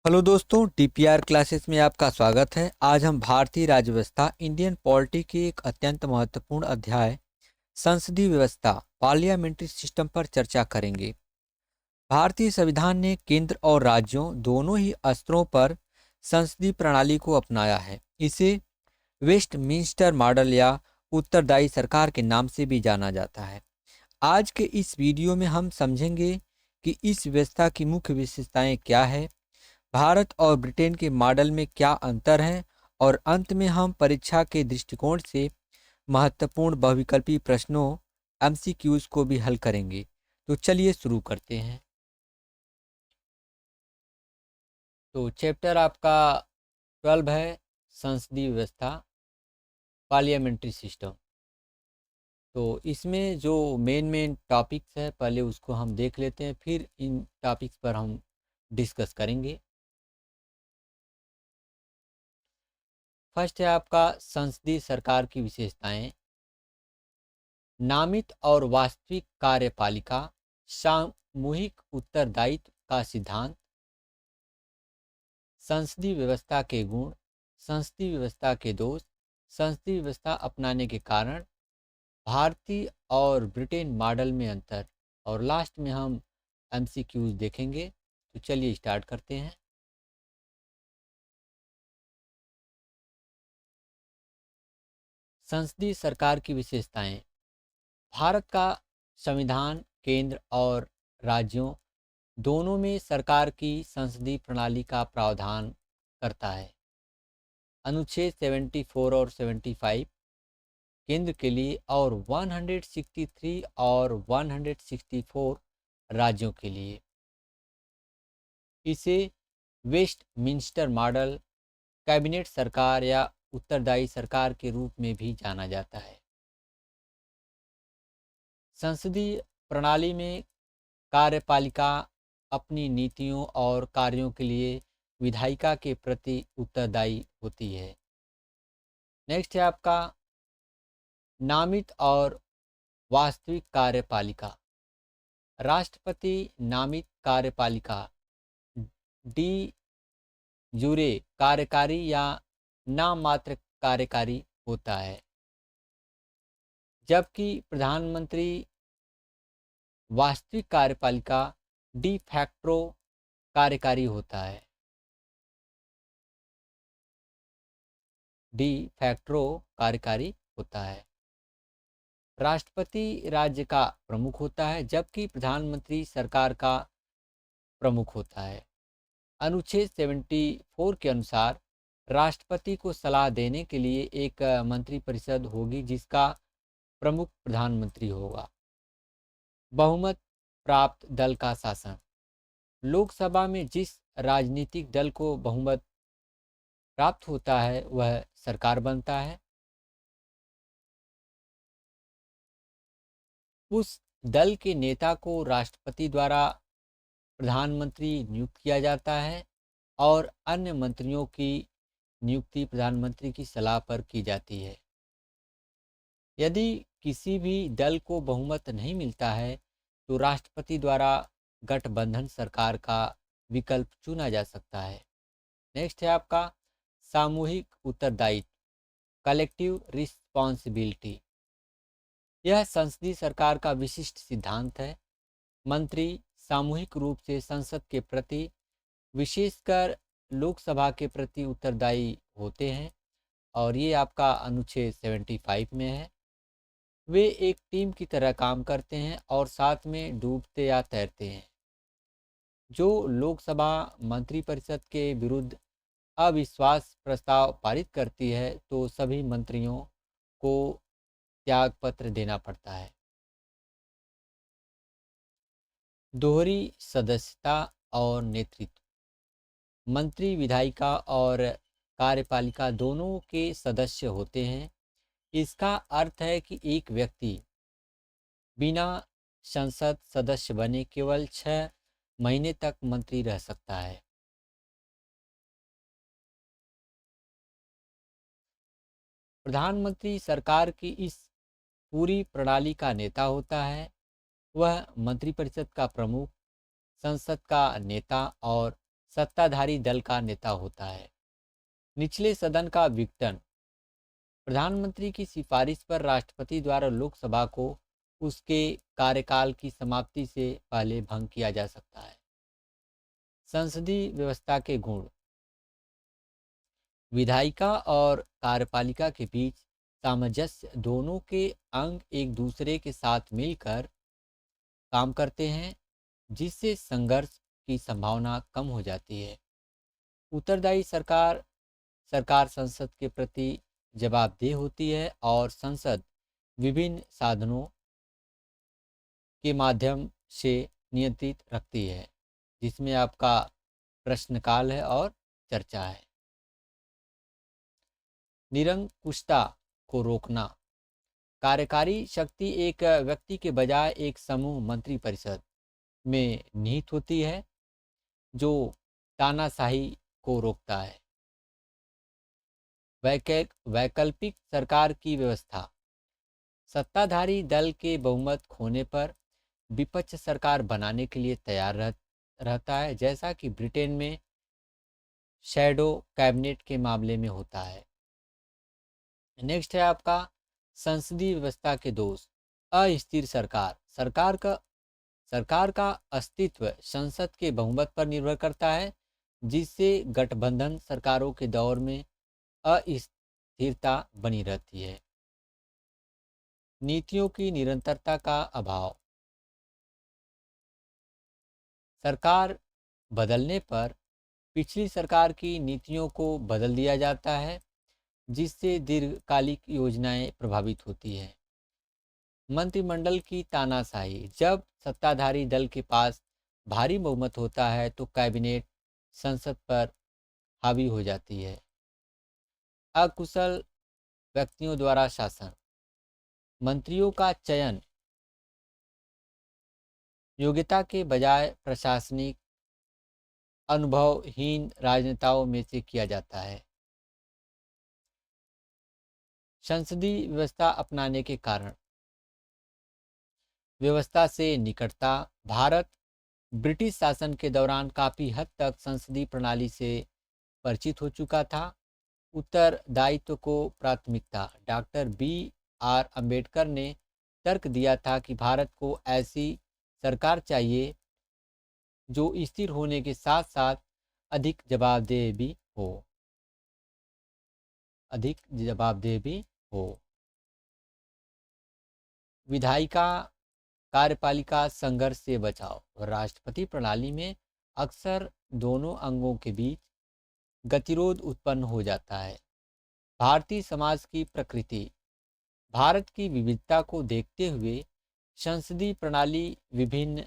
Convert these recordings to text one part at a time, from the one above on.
Hello दोस्तों, DPR classes में आपका स्वागत है। आज हम भारतीय राज्य व्यवस्था इंडियन पॉलिटी के एक अत्यंत महत्वपूर्ण अध्याय संसदीय व्यवस्था पार्लियामेंट्री सिस्टम पर चर्चा करेंगे। भारतीय संविधान ने केंद्र और राज्यों दोनों ही स्तरों पर संसदीय प्रणाली को अपनाया है। इसे वेस्टमिंस्टर मॉडल या उत्तरदायी सरकार के नाम से भी जाना जाता है। आज के इस वीडियो में हम समझेंगे कि इस व्यवस्था की मुख्य विशेषताएं क्या है, भारत और ब्रिटेन के मॉडल में क्या अंतर है, और अंत में हम परीक्षा के दृष्टिकोण से महत्वपूर्ण बहुविकल्पी प्रश्नों एमसीक्यूज को भी हल करेंगे। तो चलिए शुरू करते हैं। तो चैप्टर आपका 12 है, संसदीय व्यवस्था पार्लियामेंट्री सिस्टम। तो इसमें जो मेन टॉपिक्स है पहले उसको हम देख लेते हैं, फिर इन टॉपिक्स पर हम डिस्कस करेंगे। फर्स्ट है आपका संसदीय सरकार की विशेषताएं। नामित और वास्तविक कार्यपालिका, सामूहिक उत्तरदायित्व का सिद्धांत, संसदीय व्यवस्था के गुण, संसदीय व्यवस्था के दोष, संसदीय व्यवस्था अपनाने के कारण, भारतीय और ब्रिटेन मॉडल में अंतर, और लास्ट में हम एमसीक्यूज देखेंगे। तो चलिए स्टार्ट करते हैं। संसदीय सरकार की विशेषताएं। भारत का संविधान केंद्र और राज्यों दोनों में सरकार की संसदीय प्रणाली का प्रावधान करता है। अनुच्छेद 74 और 75 केंद्र के लिए और 163 और 164 राज्यों के लिए। इसे वेस्टमिंस्टर मॉडल, कैबिनेट सरकार या उत्तरदायी सरकार के रूप में भी जाना जाता है। संसदीय प्रणाली में कार्यपालिका अपनी नीतियों और कार्यों के लिए विधायिका के प्रति उत्तरदायी होती है। नेक्स्ट है आपका नामित और वास्तविक कार्यपालिका। राष्ट्रपति नामित कार्यपालिका डी जूरे कार्यकारी या नाम मात्र कार्यकारी होता है, जबकि प्रधानमंत्री वास्तविक कार्यपालिका डी फैक्टो कार्यकारी होता है। डी फैक्टो कार्यकारी होता है। राष्ट्रपति राज्य का प्रमुख होता है, जबकि प्रधानमंत्री सरकार का प्रमुख होता है। अनुच्छेद 74 के अनुसार राष्ट्रपति को सलाह देने के लिए एक मंत्रिपरिषद होगी जिसका प्रमुख प्रधानमंत्री होगा। बहुमत प्राप्त दल का शासन। लोकसभा में जिस राजनीतिक दल को बहुमत प्राप्त होता है वह सरकार बनता है। उस दल के नेता को राष्ट्रपति द्वारा प्रधानमंत्री नियुक्त किया जाता है और अन्य मंत्रियों की नियुक्ति प्रधानमंत्री की सलाह पर की जाती है। यदि किसी भी दल को बहुमत नहीं मिलता है तो राष्ट्रपति द्वारा गठबंधन सरकार का विकल्प चुना जा सकता है। नेक्स्ट है आपका सामूहिक उत्तरदायित्व, कलेक्टिव रिस्पॉन्सिबिलिटी। यह संसदीय सरकार का विशिष्ट सिद्धांत है। मंत्री सामूहिक रूप से संसद के प्रति, विशेषकर लोकसभा के प्रति उत्तरदायी होते हैं, और ये आपका अनुच्छेद 75 में है। वे एक टीम की तरह काम करते हैं और साथ में डूबते या तैरते हैं। जो लोकसभा मंत्रिपरिषद के विरुद्ध अविश्वास प्रस्ताव पारित करती है तो सभी मंत्रियों को त्यागपत्र देना पड़ता है। दोहरी सदस्यता और नेतृत्व। मंत्री विधायिका और कार्यपालिका दोनों के सदस्य होते हैं। इसका अर्थ है कि एक व्यक्ति बिना संसद सदस्य बने केवल 6 महीने तक मंत्री रह सकता है। प्रधानमंत्री सरकार की इस पूरी प्रणाली का नेता होता है। वह मंत्रिपरिषद का प्रमुख, संसद का नेता और सत्ताधारी दल का नेता होता है। निचले सदन का विघटन। प्रधानमंत्री की सिफारिश पर राष्ट्रपति द्वारा लोकसभा को उसके कार्यकाल की समाप्ति से पहले भंग किया जा सकता है। संसदीय व्यवस्था के गुण। विधायिका और कार्यपालिका के बीच सामंजस्य, दोनों के अंग एक दूसरे के साथ मिलकर काम करते हैं, जिससे संघर्ष की संभावना कम हो जाती है। उत्तरदायी सरकार सरकार संसद के प्रति जवाबदेह होती है और संसद विभिन्न साधनों के माध्यम से नियंत्रित रखती है, जिसमें आपका प्रश्नकाल है और चर्चा है। निरंकुशता को रोकना। कार्यकारी शक्ति एक व्यक्ति के बजाय एक समूह मंत्रिपरिषद में निहित होती है, जो तानाशाही को रोकता है। वैकल्पिक सरकार की व्यवस्था। सत्ताधारी दल के बहुमत खोने पर विपक्ष सरकार बनाने के लिए तैयार रहता है, जैसा कि ब्रिटेन में शैडो कैबिनेट के मामले में होता है। नेक्स्ट है आपका संसदीय व्यवस्था के दोष। अस्थिर सरकार। सरकार का अस्तित्व संसद के बहुमत पर निर्भर करता है, जिससे गठबंधन सरकारों के दौर में अस्थिरता बनी रहती है। नीतियों की निरंतरता का अभाव। सरकार बदलने पर पिछली सरकार की नीतियों को बदल दिया जाता है, जिससे दीर्घकालिक योजनाएं प्रभावित होती हैं। मंत्रिमंडल की तानाशाही। जब सत्ताधारी दल के पास भारी बहुमत होता है तो कैबिनेट संसद पर हावी हो जाती है। अकुशल व्यक्तियों द्वारा शासन। मंत्रियों का चयन योग्यता के बजाय प्रशासनिक अनुभवहीन राजनेताओं में से किया जाता है। संसदीय व्यवस्था अपनाने के कारण। व्यवस्था से निकटता। भारत ब्रिटिश शासन के दौरान काफ़ी हद तक संसदीय प्रणाली से परिचित हो चुका था। उत्तरदायित्व को प्राथमिकता। Doctor B.R. अम्बेडकर ने तर्क दिया था कि भारत को ऐसी सरकार चाहिए जो स्थिर होने के साथ साथ अधिक जवाबदेह भी हो अधिक जवाबदेह भी हो। विधायिका कार्यपालिका संघर्ष से बचाव। राष्ट्रपति प्रणाली में अक्सर दोनों अंगों के बीच गतिरोध उत्पन्न हो जाता है। भारतीय समाज की प्रकृति। भारत की विविधता को देखते हुए संसदीय प्रणाली विभिन्न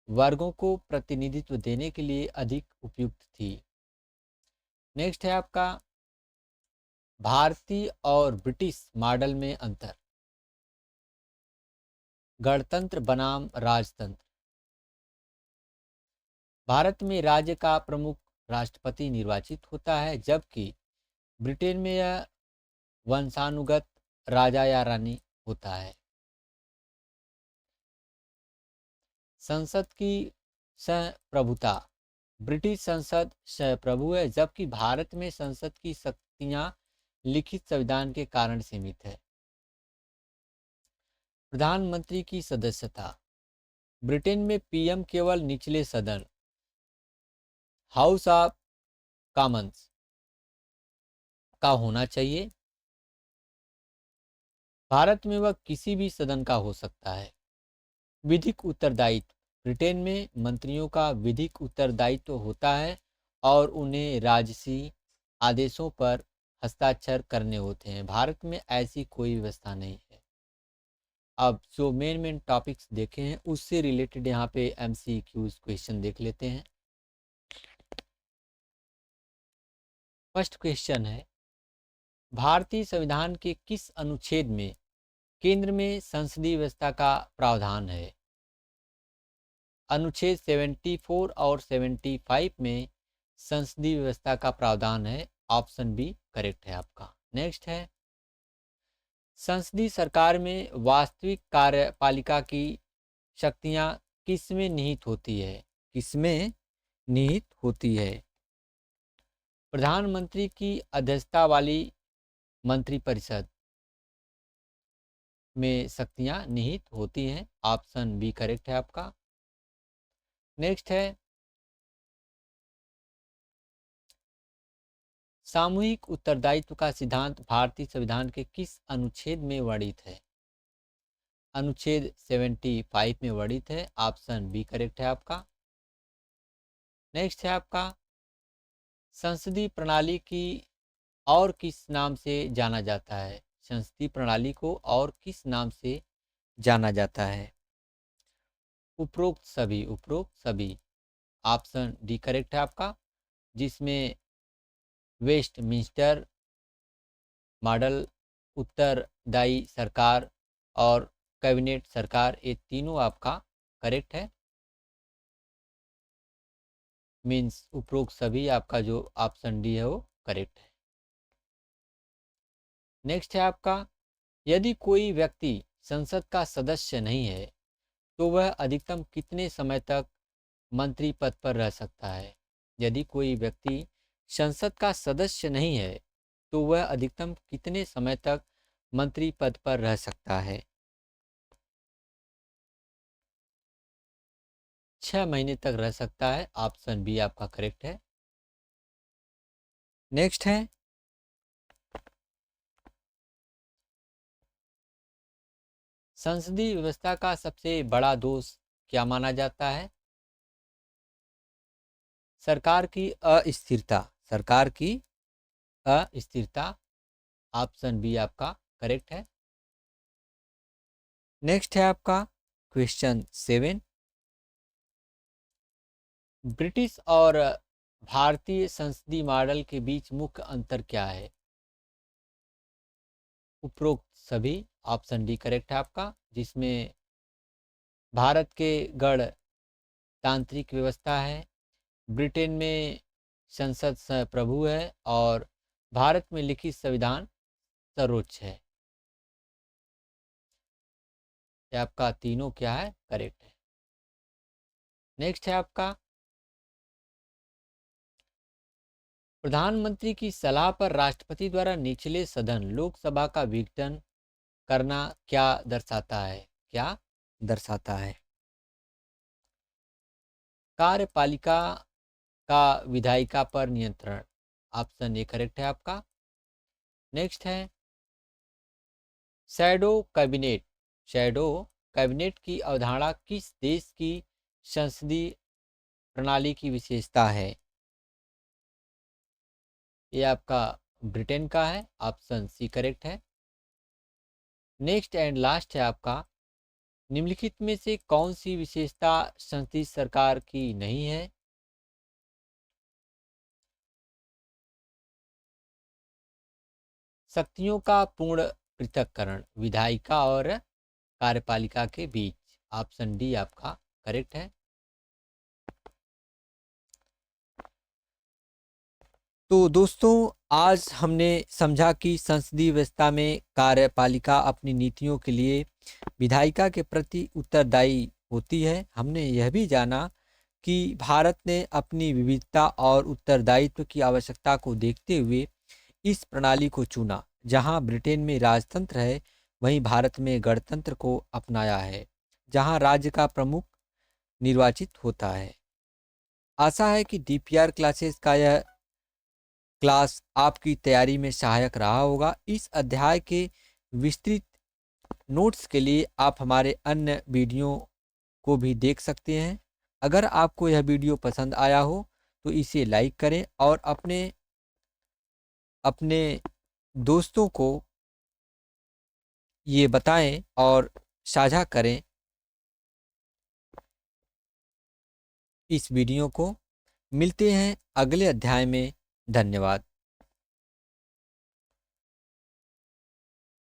वर्गों को प्रतिनिधित्व देने के लिए अधिक उपयुक्त थी। नेक्स्ट है आपका भारतीय और ब्रिटिश मॉडल में अंतर। गणतंत्र बनाम राजतंत्र। भारत में राज्य का प्रमुख राष्ट्रपति निर्वाचित होता है, जबकि ब्रिटेन में यह वंशानुगत राजा या रानी होता है। संसद की संप्रभुता। ब्रिटिश संसद संप्रभु है, जबकि भारत में संसद की शक्तियां लिखित संविधान के कारण सीमित है। प्रधानमंत्री की सदस्यता। ब्रिटेन में पीएम केवल निचले सदन हाउस ऑफ कॉमन्स का होना चाहिए। भारत में वह किसी भी सदन का हो सकता है। विधिक उत्तरदायित्व। ब्रिटेन में मंत्रियों का विधिक उत्तरदायित्व होता है और उन्हें राजसी आदेशों पर हस्ताक्षर करने होते हैं। भारत में ऐसी कोई व्यवस्था नहीं है। अब जो मेन टॉपिक्स देखे हैं उससे रिलेटेड यहाँ पे MCQs क्वेश्चन देख लेते हैं। फर्स्ट क्वेश्चन है, भारतीय संविधान के किस अनुच्छेद में केंद्र में संसदीय व्यवस्था का प्रावधान है? अनुच्छेद 74 और 75 में संसदीय व्यवस्था का प्रावधान है। ऑप्शन बी करेक्ट है आपका। नेक्स्ट है, संसदीय सरकार में वास्तविक कार्यपालिका की शक्तियां किसमें निहित होती है? किसमें निहित होती है? प्रधानमंत्री की अध्यक्षता वाली मंत्रिपरिषद में शक्तियां निहित होती हैं। ऑप्शन बी करेक्ट है आपका। नेक्स्ट है, सामूहिक उत्तरदायित्व का सिद्धांत भारतीय संविधान के किस अनुच्छेद में वर्णित है? अनुच्छेद 75 में वर्णित है। ऑप्शन बी करेक्ट है आपका। नेक्स्ट है आपका, संसदीय प्रणाली की और किस नाम से जाना जाता है? संसदीय प्रणाली को और किस नाम से जाना जाता है? उपरोक्त सभी, उपरोक्त सभी। ऑप्शन डी करेक्ट है आपका, जिसमें वेस्टमिंस्टर मॉडल, उत्तरदायी सरकार और कैबिनेट सरकार, ये तीनों आपका करेक्ट है। मीन्स उपरोक्त सभी आपका जो ऑप्शन डी है वो करेक्ट है। नेक्स्ट है आपका, यदि कोई व्यक्ति संसद का सदस्य नहीं है तो वह अधिकतम कितने समय तक मंत्री पद पर रह सकता है? यदि कोई व्यक्ति संसद का सदस्य नहीं है तो वह अधिकतम कितने समय तक मंत्री पद पर रह सकता है? 6 महीने तक रह सकता है। ऑप्शन बी आपका करेक्ट है। नेक्स्ट है, संसदीय व्यवस्था का सबसे बड़ा दोष क्या माना जाता है? सरकार की अस्थिरता, सरकार की अस्थिरता। ऑप्शन बी आपका करेक्ट है। नेक्स्ट है आपका क्वेश्चन 7, ब्रिटिश और भारतीय संसदीय मॉडल के बीच मुख्य अंतर क्या है? उपरोक्त सभी। ऑप्शन डी करेक्ट है आपका, जिसमें भारत के गणतांत्रिक व्यवस्था है, ब्रिटेन में संसद प्रभु है और भारत में लिखित संविधान सर्वोच्च है। ये आपका तीनों क्या है? करेक्ट है। नेक्स्ट है आपका, प्रधानमंत्री की सलाह पर राष्ट्रपति द्वारा निचले सदन लोकसभा का विघटन करना क्या दर्शाता है? क्या दर्शाता है? कार्यपालिका का विधायिका पर नियंत्रण। ऑप्शन ए करेक्ट है आपका। नेक्स्ट है, शैडो कैबिनेट, शैडो कैबिनेट की अवधारणा किस देश की संसदीय प्रणाली की विशेषता है? ये आपका ब्रिटेन का है। ऑप्शन सी करेक्ट है। नेक्स्ट एंड लास्ट है आपका, निम्नलिखित में से कौन सी विशेषता संसदीय सरकार की नहीं है? शक्तियों का पूर्ण पृथक्करण विधायिका और कार्यपालिका के बीच। ऑप्शन डी आपका करेक्ट है। तो दोस्तों, आज हमने समझा कि संसदीय व्यवस्था में कार्यपालिका अपनी नीतियों के लिए विधायिका के प्रति उत्तरदायी होती है। हमने यह भी जाना कि भारत ने अपनी विविधता और उत्तरदायित्व की आवश्यकता को देखते हुए इस प्रणाली को चुना। जहां ब्रिटेन में राजतंत्र है, वहीं भारत में गणतंत्र को अपनाया है, जहां राज्य का प्रमुख निर्वाचित होता है। आशा है कि डीपीआर क्लासेस का यह क्लास आपकी तैयारी में सहायक रहा होगा। इस अध्याय के विस्तृत नोट्स के लिए आप हमारे अन्य वीडियो को भी देख सकते हैं। अगर आपको यह वीडियो पसंद आया हो तो इसे लाइक करें और अपने अपने दोस्तों को ये बताएं और साझा करें इस वीडियो को। मिलते हैं अगले अध्याय में। धन्यवाद।